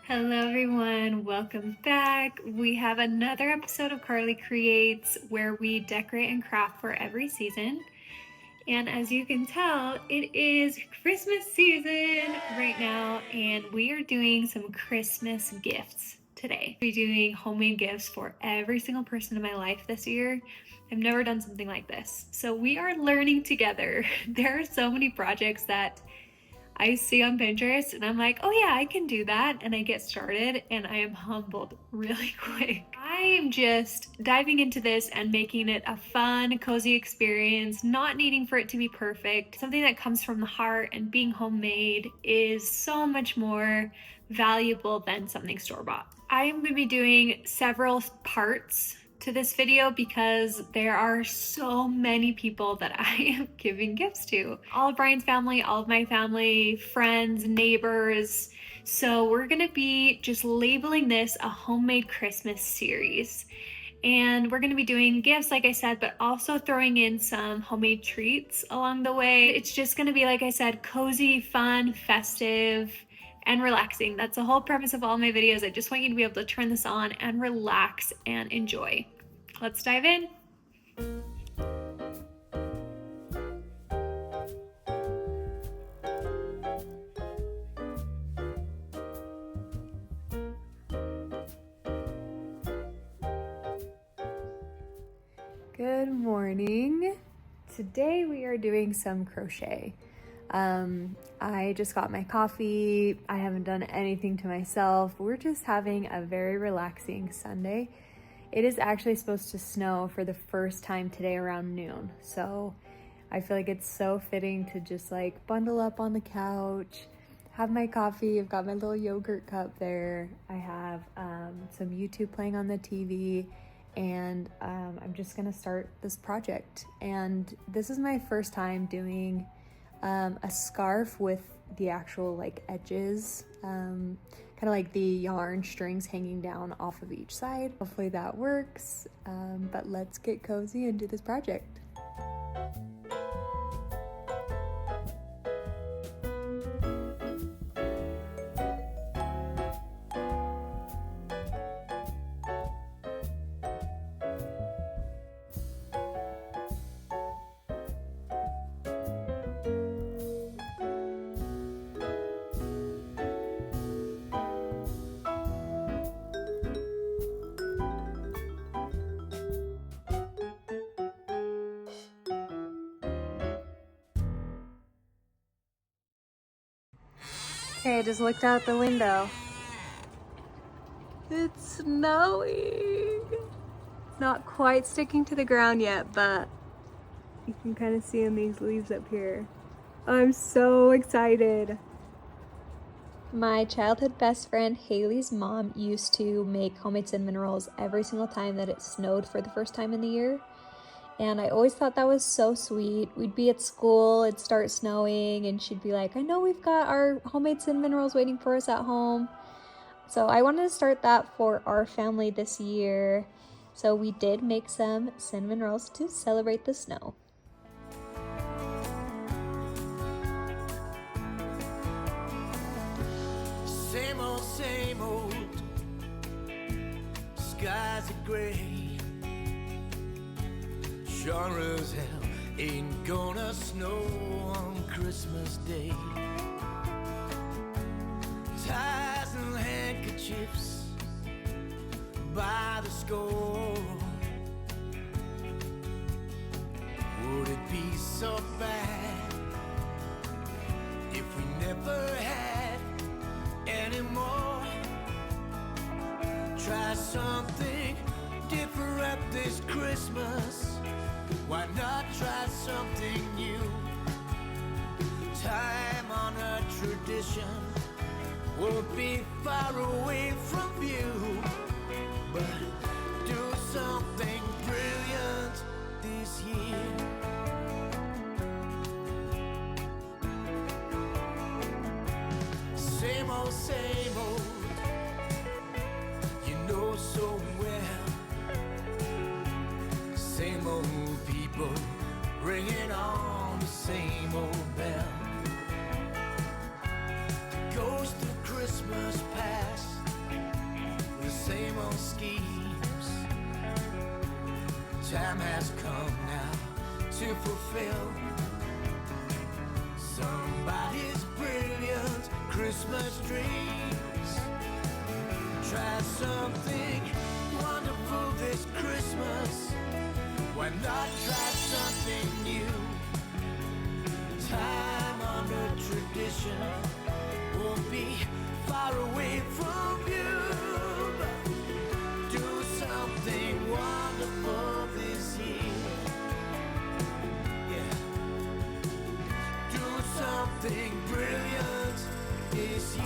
Hello everyone, welcome back. We have another episode of Carly Creates where we decorate and craft for every season. And as you can tell, it is Christmas season right now and we are doing some Christmas gifts today. We're doing homemade gifts for every single person in my life this year. I've never done something like this. So we are learning together. There are so many projects that I see on Pinterest and I'm like, oh yeah, I can do that. And I get started and I am humbled really quick. I am just diving into this and making it a fun, cozy experience, not needing for it to be perfect. Something that comes from the heart and being homemade is so much more valuable than something store-bought. I am going to be doing several parts to this video because there are so many people that I am giving gifts to. All of Brian's family, all of my family, friends, neighbors. So we're gonna be just labeling this a homemade Christmas series. And we're gonna be doing gifts, like I said, but also throwing in some homemade treats along the way. It's just gonna be, like I said, cozy, fun, festive, and relaxing. That's the whole premise of all my videos. I just want you to be able to turn this on and relax and enjoy. Let's dive in. Good morning. Today we are doing some crochet. I just got my coffee. I haven't done anything to myself. We're just having a very relaxing Sunday. It is actually supposed to snow for the first time today around noon. So I feel like it's so fitting to just like bundle up on the couch, have my coffee. I've got my little yogurt cup there. I have some YouTube playing on the TV. And I'm just gonna start this project. And this is my first time doing a scarf with the actual like edges, kind of like the yarn strings hanging down off of each side. Hopefully that works, but let's get cozy and do this project. Okay, I just looked out the window. It's snowing. It's not quite sticking to the ground yet, but you can kind of see in these leaves up here. I'm so excited. My childhood best friend Haley's mom used to make homemade cinnamon rolls every single time that it snowed for the first time in the year. And I always thought that was so sweet. We'd be at school, it'd start snowing, and she'd be like, I know we've got our homemade cinnamon rolls waiting for us at home. So I wanted to start that for our family this year. So we did make some cinnamon rolls to celebrate the snow. Same old, skies are gray. Sure as hell ain't gonna snow on Christmas Day. Ties and handkerchiefs by the score. Would it be so bad if we never had any more? Try something different this Christmas. Why not try something new? Time-honored tradition will be far away from you, but do something brilliant this year. Same old, you know so well. Same old people ringing on the same old bell. The ghost of Christmas past schemes. Time has come now to fulfill somebody's brilliant Christmas dreams. Try something wonderful this Christmas. Why not try something new? Time-honored tradition won't be far away from you. Do something wonderful this year. Yeah. Do something brilliant this year.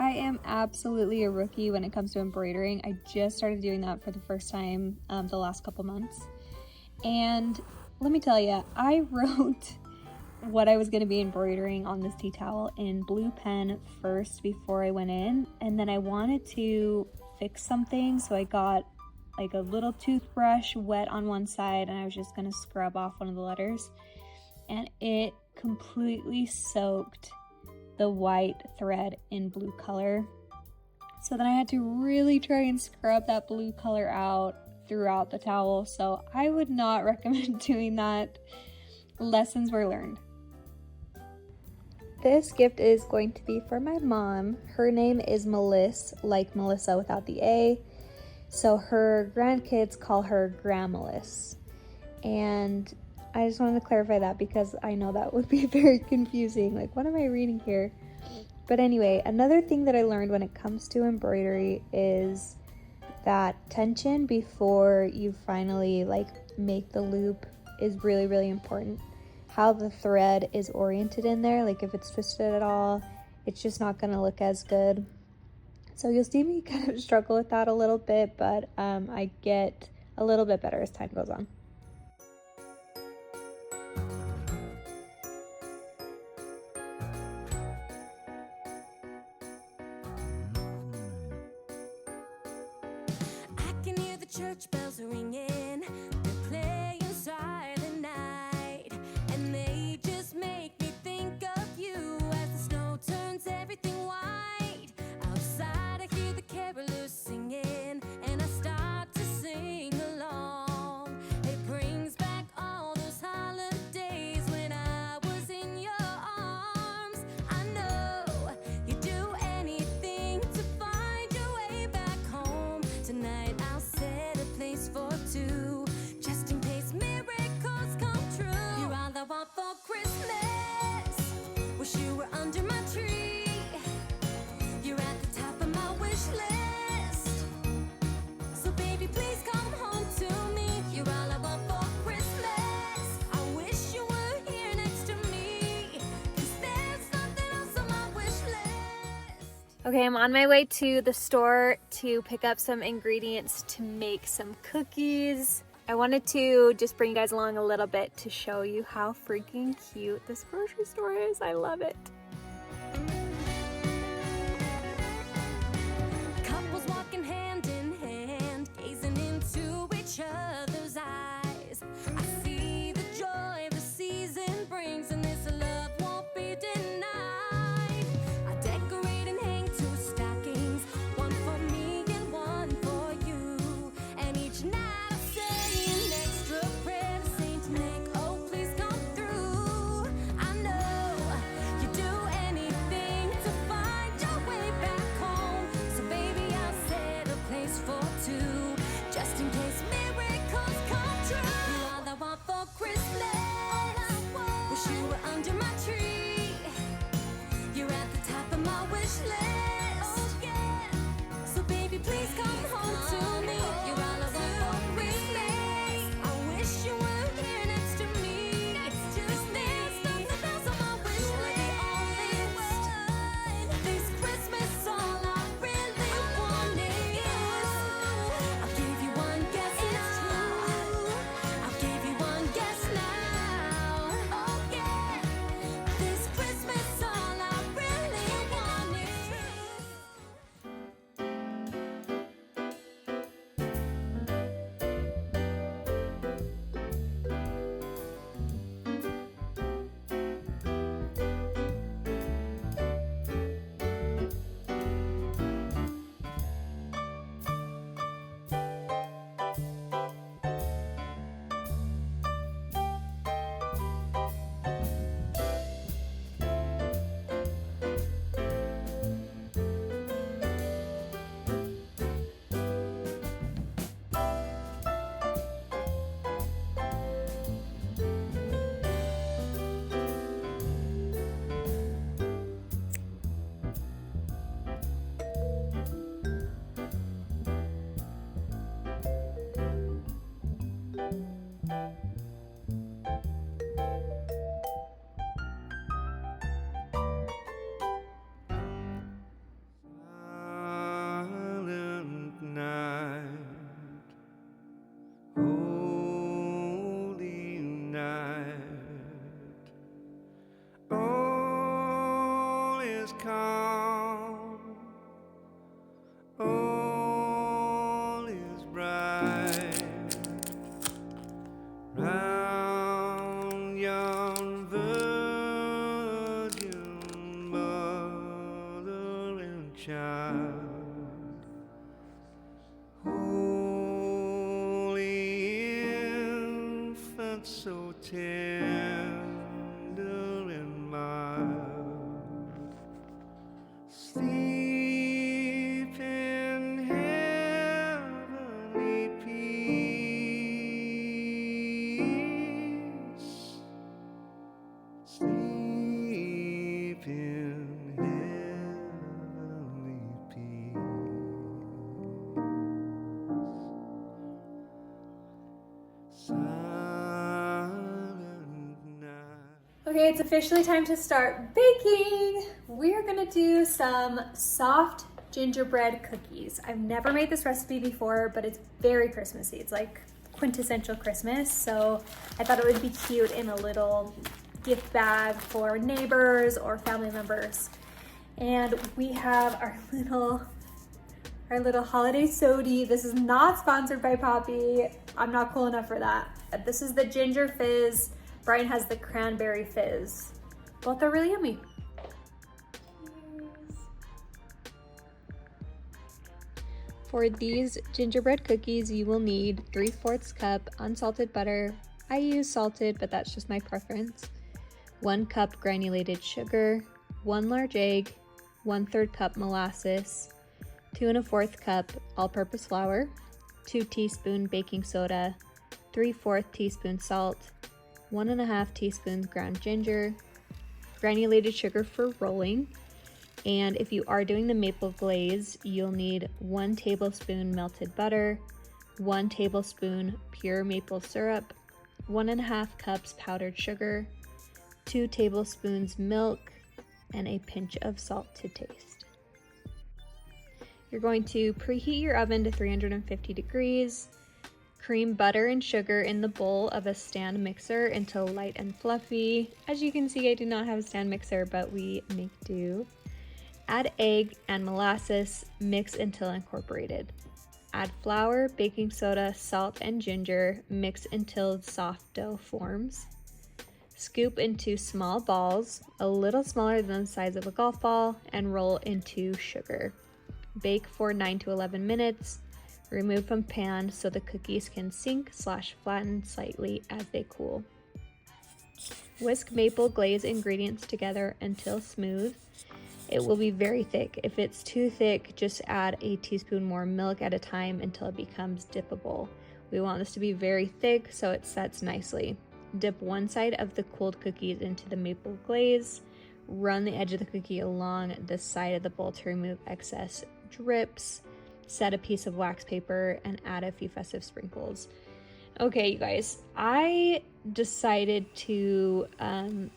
I am absolutely a rookie when it comes to embroidering. I just started doing that for the first time the last couple months. And let me tell you, I wrote what I was going to be embroidering on this tea towel in blue pen first before I went in. And then I wanted to fix something, so I got like a little toothbrush wet on one side and I was just going to scrub off one of the letters. And it completely soaked the white thread in blue color. So then I had to really try and scrub that blue color out throughout the towel. So I would not recommend doing that. Lessons were learned. This gift is going to be for my mom. Her name is Melissa, like Melissa without the A. So her grandkids call her Grandmelissa. And I just wanted to clarify that because I know that would be very confusing. Like, what am I reading here? But anyway, another thing that I learned when it comes to embroidery is that tension before you finally make the loop is really, really important. How the thread is oriented in there, like if it's twisted at all, it's just not going to look as good. So you'll see me kind of struggle with that a little bit, but I get a little bit better as time goes on. Church bells are ringing, they're playing Silent Night, and they just make me think of you as the snow turns everything white. Outside I hear the carolers singing, and I start to sing along. It brings back all those holidays when I was in your arms. I know you'd do anything to find your way back home. Tonight I'll set a place for two, just in case miracles come true. You're all I want for Christmas. Wish you were under my tree. You're at the top of my wish list. So baby, please come home to me. You're all I want for Christmas. I wish you were here next to me, 'cause there's nothing else on my wish list. Okay, I'm on my way to the store to pick up some ingredients to make some cookies. I wanted to just bring you guys along a little bit to show you how freaking cute this grocery store is. I love it. Couples walking hand in hand, gazing into each other's eyes. I see the joy the season brings, and this love won't be denied. I decorate and hang 2 stockings, one for me and one for you. And each night I say an extra prayer to Saint Nick, oh please come through. I know you do come, all is bright round yon virgin mother and child. Holy infant, so tender and mild, sleep in heavenly peace. Sleep in heavenly peace. Silent night. Okay, it's officially time to start baking. We're gonna do some soft gingerbread cookies. I've never made this recipe before, but it's very Christmassy. It's like quintessential Christmas, so I thought it would be cute in a little gift bag for neighbors or family members. And we have our little holiday sody. This is not sponsored by Poppy. I'm not cool enough for that. This is the ginger fizz. Brian has the cranberry fizz. Both are really yummy. For these gingerbread cookies, you will need 3/4 cup unsalted butter. I use salted, but that's just my preference. 1 cup granulated sugar, 1 large egg, 1/3 cup molasses, 2 1/4 cup all-purpose flour, 2 teaspoon baking soda, 3/4 teaspoon salt, 1 1/2 teaspoons ground ginger, granulated sugar for rolling, and if you are doing the maple glaze, you'll need 1 tablespoon melted butter, 1 tablespoon pure maple syrup, 1 1/2 cups powdered sugar, 2 tablespoons milk, and a pinch of salt to taste. You're going to preheat your oven to 350 degrees. Cream butter and sugar in the bowl of a stand mixer until light and fluffy. As you can see, I do not have a stand mixer, but we make do. Add egg and molasses, mix until incorporated. Add flour, baking soda, salt, and ginger, mix until soft dough forms. Scoop into small balls, a little smaller than the size of a golf ball, and roll into sugar. Bake for 9 to 11 minutes. Remove from pan so the cookies can sink/flatten slightly as they cool. Whisk maple glaze ingredients together until smooth. It will be very thick. If it's too thick, just add a teaspoon more milk at a time until it becomes dippable. We want this to be very thick so it sets nicely. Dip one side of the cooled cookies into the maple glaze. Run the edge of the cookie along the side of the bowl to remove excess drips. Set a piece of wax paper and add a few festive sprinkles. Okay, you guys, I decided to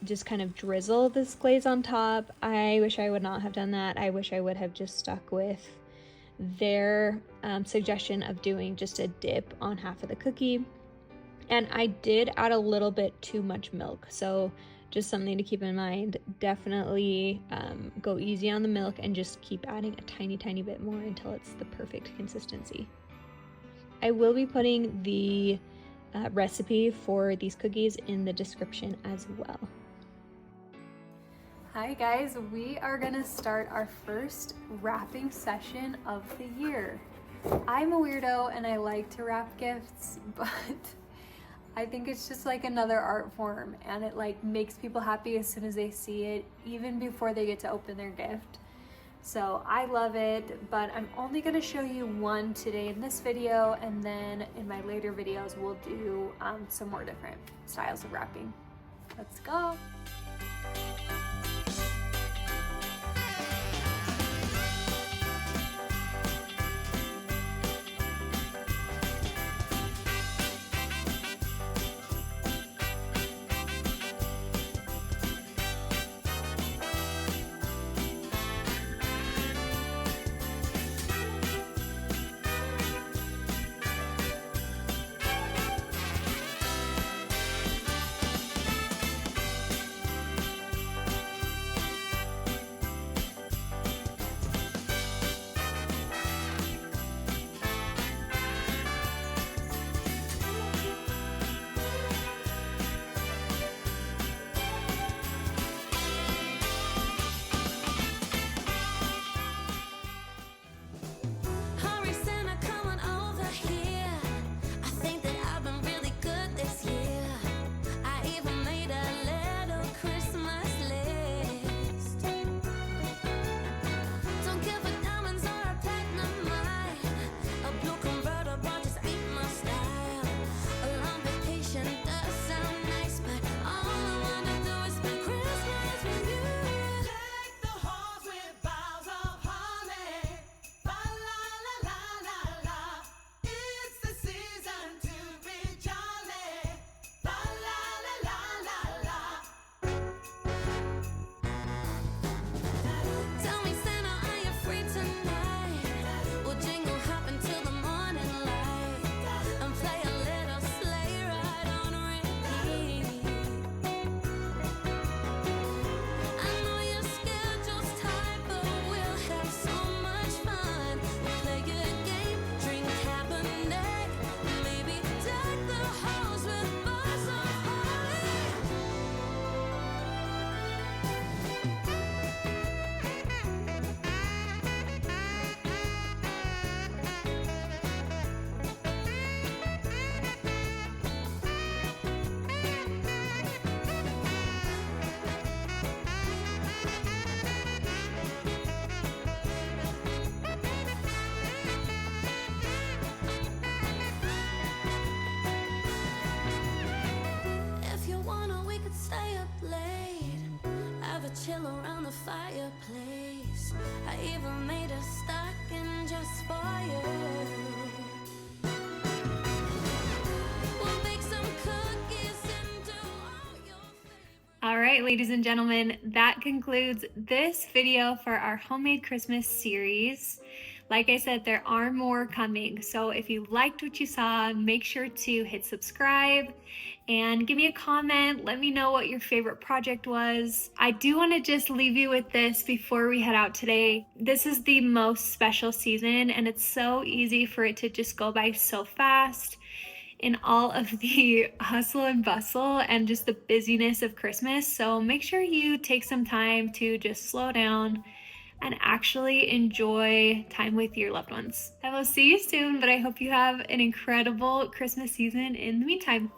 just kind of drizzle this glaze on top. I wish I would not have done that. I wish I would have just stuck with their suggestion of doing just a dip on half of the cookie. And I did add a little bit too much milk, so just something to keep in mind. Definitely go easy on the milk and just keep adding a tiny bit more until it's the perfect consistency. I will be putting the recipe for these cookies in the description as well. Hi guys, we are gonna start our first wrapping session of the year. I'm a weirdo and I like to wrap gifts, but I think it's just like another art form, and it like makes people happy as soon as they see it, even before they get to open their gift. So I love it, but I'm only going to show you one today in this video, and then in my later videos we'll do some more different styles of wrapping. Let's go. chill around the fireplace. I even made a stocking just for you. We'll make some cookies and do all your favorite. All right, ladies and gentlemen, that concludes this video for our homemade Christmas series. Like I said, there are more coming. So if you liked what you saw, make sure to hit subscribe and give me a comment. Let me know what your favorite project was. I do want to just leave you with this before we head out today. This is the most special season, and it's so easy for it to just go by so fast in all of the hustle and bustle and just the busyness of Christmas. So make sure you take some time to just slow down and actually enjoy time with your loved ones. I will see you soon, but I hope you have an incredible Christmas season in the meantime.